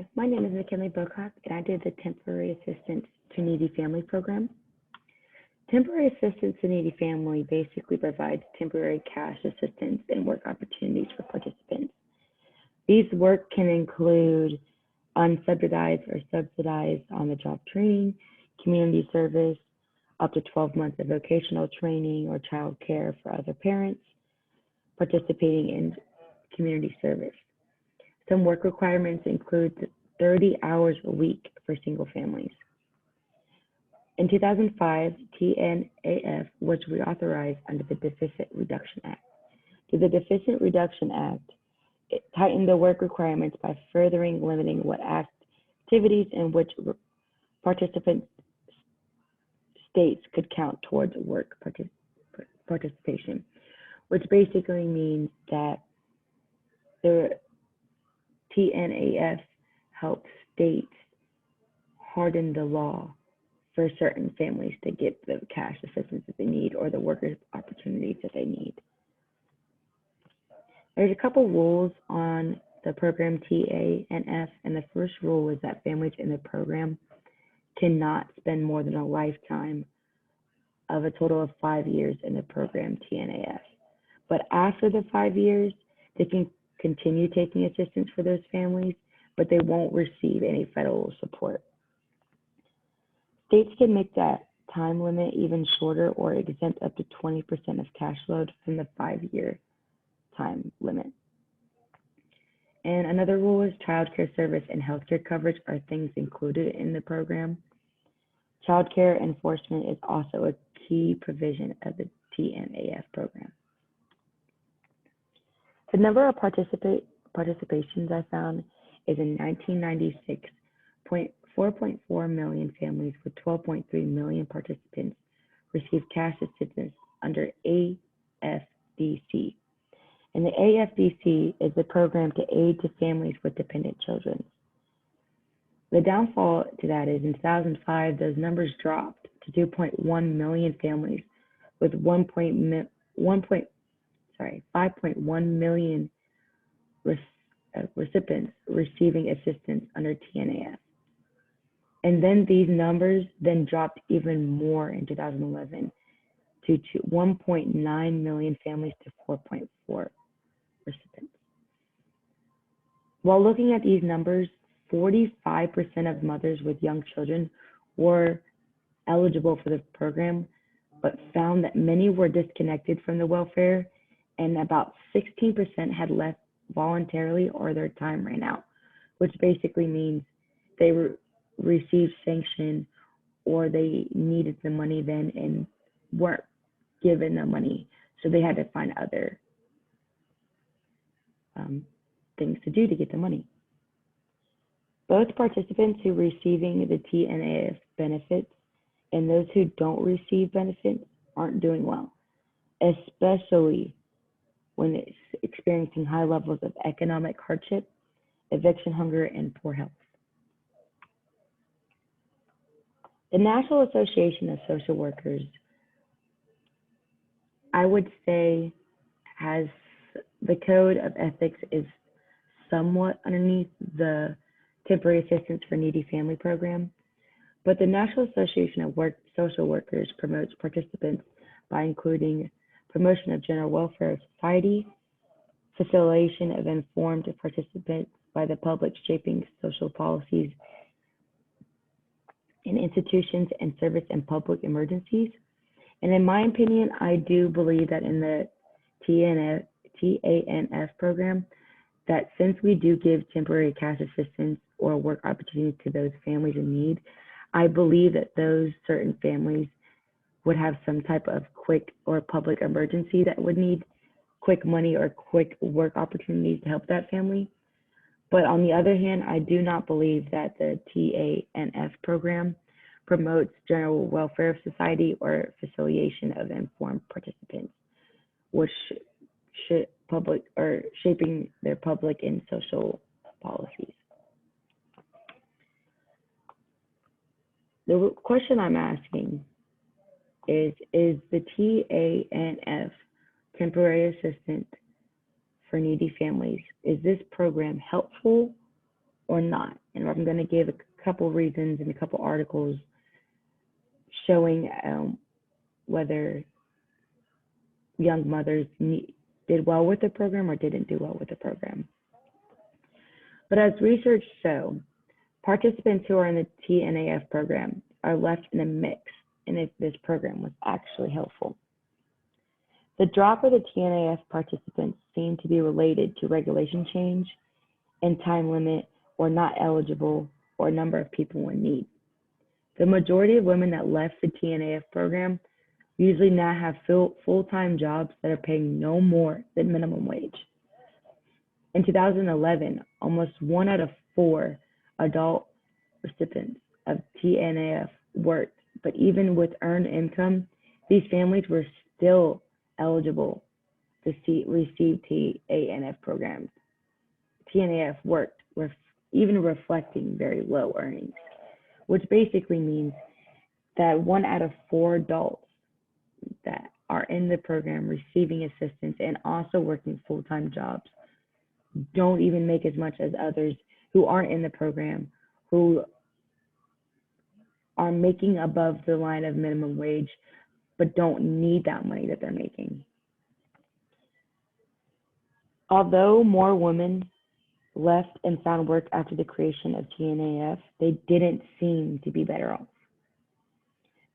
Hi, my name is Mikenlee Bowcock, and I do the Temporary Assistance to Needy Family program. Temporary Assistance to Needy Family basically provides temporary cash assistance and work opportunities for participants. These work can include unsubsidized or subsidized on-the-job training, community service, up to 12 months of vocational training or child care for other parents, participating in community service. Some work requirements include 30 hours a week for single families. In 2005, TANF was reauthorized under the Deficit Reduction Act. Through the Deficit Reduction Act, it tightened the work requirements by furthering limiting what activities in which participant states could count towards work participation, which basically means that the TANF helps states harden the law for certain families to get the cash assistance that they need or the workers' opportunities that they need. There's a couple rules on the program TANF, and the first rule is that families in the program cannot spend more than a lifetime of a total of 5 years in the program TANF. But after the 5 years, they can continue taking assistance for those families, but they won't receive any federal support. States can make that time limit even shorter or exempt up to 20% of cash load from the 5-year time limit. And another rule is childcare service and healthcare coverage are things included in the program. Childcare enforcement is also a key provision of the TANF program. The number of participations I found is in 1996, 4.4 million families with 12.3 million participants received cash assistance under AFDC. And the AFDC is the program to aid to families with dependent children. The downfall to that is in 2005, those numbers dropped to 2.1 million families with 5.1 million recipients receiving assistance under TANF. And then these numbers then dropped even more in 2011 to 1.9 million families to 4.4 recipients. While looking at these numbers, 45% of mothers with young children were eligible for the program, but found that many were disconnected from the welfare, and about 16% had left voluntarily or their time ran out, which basically means they received sanction or they needed the money then and weren't given the money, so they had to find other things to do to get the money. Both participants who are receiving the TANF benefits and those who don't receive benefits aren't doing well, especially when it's experiencing high levels of economic hardship, eviction hunger, and poor health. The National Association of Social Workers, I would say, has the code of ethics is somewhat underneath the Temporary Assistance for Needy Family program, but the National Association of Social Workers promotes participants by including promotion of general welfare of society, facilitation of informed participants by the public shaping social policies in institutions and service and public emergencies. And in my opinion, I do believe that in the TANF program, that since we do give temporary cash assistance or work opportunities to those families in need, I believe that those certain families would have some type of quick or public emergency that would need quick money or quick work opportunities to help that family. But on the other hand, I do not believe that the TANF program promotes general welfare of society or facilitation of informed participants, which should public or shaping their public and social policies. The question I'm asking is the TANF temporary assistance for needy families, is this program helpful or not. And I'm going to give a couple reasons and a couple articles showing whether young mothers did well with the program or didn't do well with the program. But as research shows, participants who are in the TANF program are left in a mix, and if this program was actually helpful. The drop of the TANF participants seemed to be related to regulation change and time limit, or not eligible, or number of people in need. The majority of women that left the TANF program usually now have full-time jobs that are paying no more than minimum wage. In 2011, almost 1 out of 4 adult recipients of TANF worked, but even with earned income, these families were still eligible to receive TANF programs. TANF worked, even reflecting very low earnings, which basically means that 1 out of 4 adults that are in the program receiving assistance and also working full-time jobs don't even make as much as others who aren't in the program, who are making above the line of minimum wage, but don't need that money that they're making. Although more women left and found work after the creation of TANF, they didn't seem to be better off.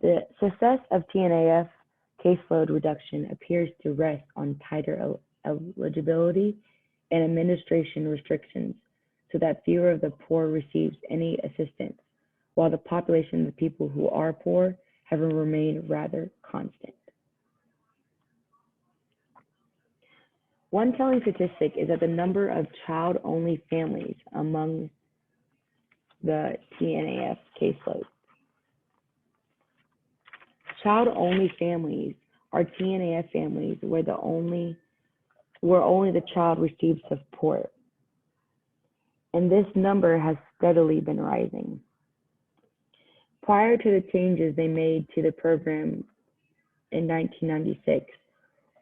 The success of TANF caseload reduction appears to rest on tighter eligibility and administration restrictions so that fewer of the poor receives any assistance, while the population of people who are poor have remained rather constant. One telling statistic is that the number of child-only families among the TANF caseload. Child-only families are TANF families where only the child receives support, and this number has steadily been rising. Prior to the changes they made to the program in 1996,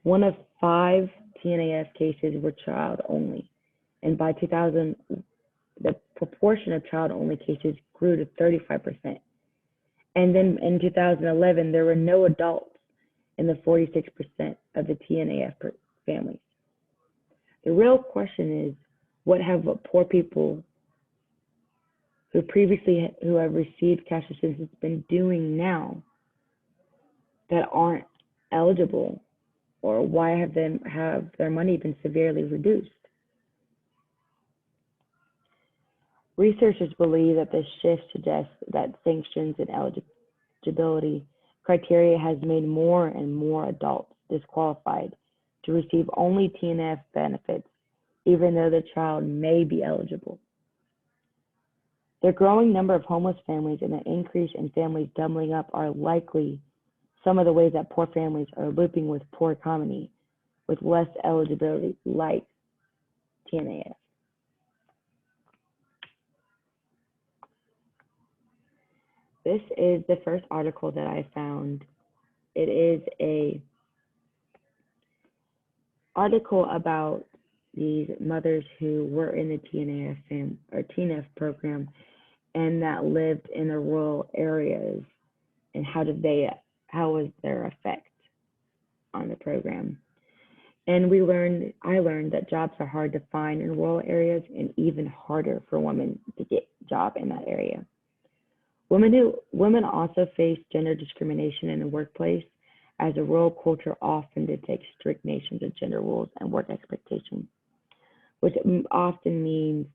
1 of 5 TANF cases were child-only, and by 2000, the proportion of child-only cases grew to 35%. And then in 2011, there were no adults in the 46% of the TANF families. The real question is, what have poor people who have received cash assistance been doing now that aren't eligible, or why have their money been severely reduced? Researchers believe that this shift suggests that sanctions and eligibility criteria has made more and more adults disqualified to receive only TANF benefits, even though the child may be eligible. The growing number of homeless families and the increase in families doubling up are likely some of the ways that poor families are looping with poor economy with less eligibility, like TANF. This is the first article that I found. It is an article about these mothers who were in the TANF program and that lived in the rural areas, and how was their effect on the program. And I learned that jobs are hard to find in rural areas and even harder for women to get a job in that area. Women also face gender discrimination in the workplace, as the rural culture often dictates strict nations of gender rules and work expectations, which often means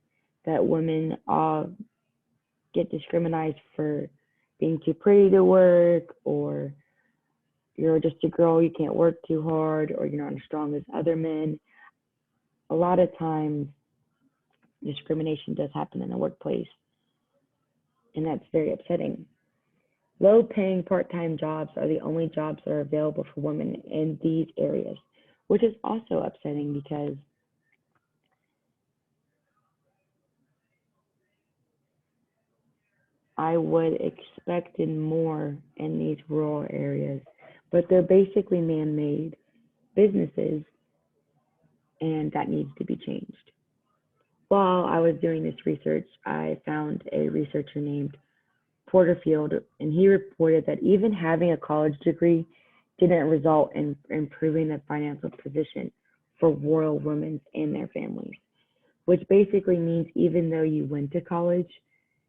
that women get discriminated for being too pretty to work, or you're just a girl, you can't work too hard, or you're not as strong as other men. A lot of times, discrimination does happen in the workplace, and that's very upsetting. Low-paying part-time jobs are the only jobs that are available for women in these areas, which is also upsetting because I would expect more in these rural areas, but they're basically man-made businesses, and that needs to be changed. While I was doing this research, I found a researcher named Porterfield, and he reported that even having a college degree didn't result in improving the financial position for rural women and their families, which basically means even though you went to college,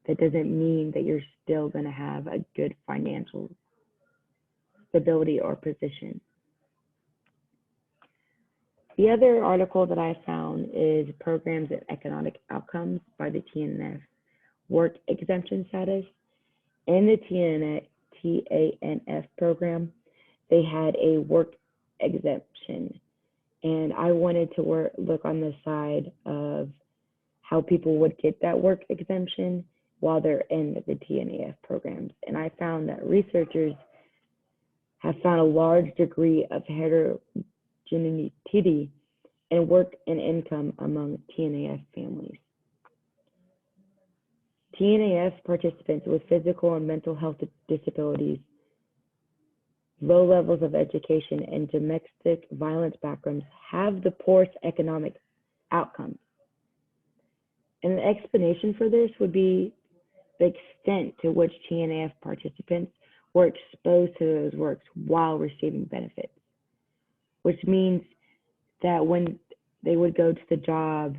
that doesn't mean that you're still going to have a good financial stability or position. The other article that I found is Programs and Economic Outcomes by the TANF Work Exemption Status. In the TANF program, they had a work exemption. And I wanted to look on the side of how people would get that work exemption while they're in the TANF programs. And I found that researchers have found a large degree of heterogeneity in work and income among TANF families. TANF participants with physical and mental health disabilities, low levels of education, and domestic violence backgrounds have the poorest economic outcomes. And the explanation for this would be the extent to which TANF participants were exposed to those works while receiving benefits, which means that when they would go to the job,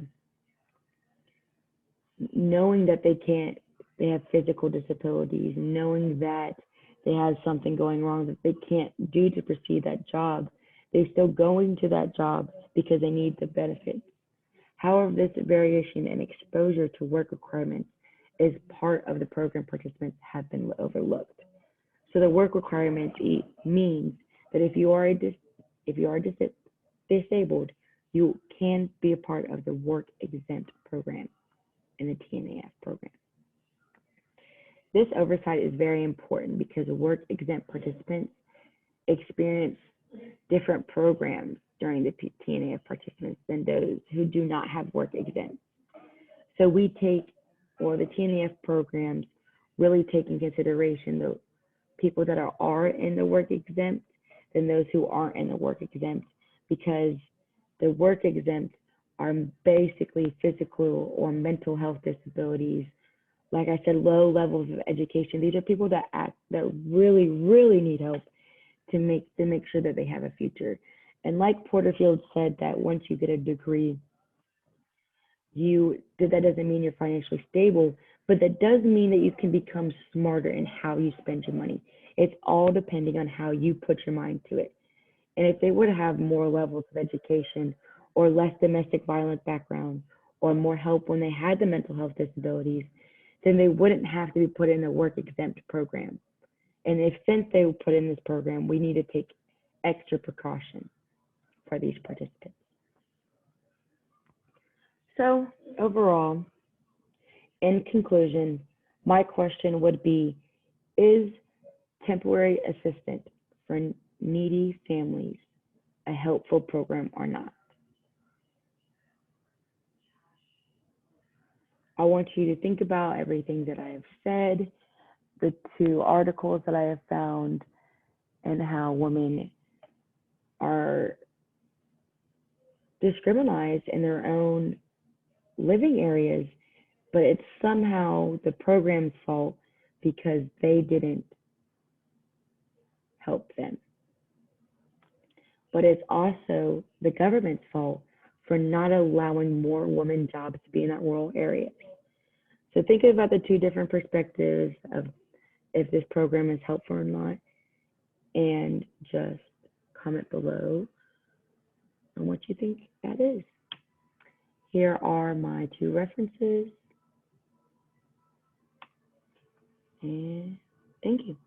knowing that they have physical disabilities, knowing that they have something going wrong that they can't do to proceed that job, they're still going to that job because they need the benefits. However, this variation in exposure to work requirements is part of the program participants have been overlooked. So the work requirements means that if you are disabled, you can be a part of the work exempt program in the TANF program. This oversight is very important because work exempt participants experience different programs during the TANF participants than those who do not have work exempt. So the TANF programs really take in consideration the people that are in the work exempt than those who aren't in the work exempt, because the work exempt are basically physical or mental health disabilities. Like I said, low levels of education. These are people that really, really need help to make sure that they have a future. And like Porterfield said, that once you get a degree, that doesn't mean you're financially stable, but that does mean that you can become smarter in how you spend your money. It's all depending on how you put your mind to it. And if they would have more levels of education or less domestic violence background or more help when they had the mental health disabilities, then they wouldn't have to be put in a work exempt program. And since they were put in this program, we need to take extra precaution for these participants. So overall, in conclusion, my question would be, is temporary assistance for needy families a helpful program or not? I want you to think about everything that I have said, the 2 articles that I have found, and how women are discriminated in their own living areas, but it's somehow the program's fault because they didn't help them. But it's also the government's fault for not allowing more women jobs to be in that rural area. So think about the 2 different perspectives of if this program is helpful or not, and just comment below on what you think that is. Here are my 2 references, and thank you.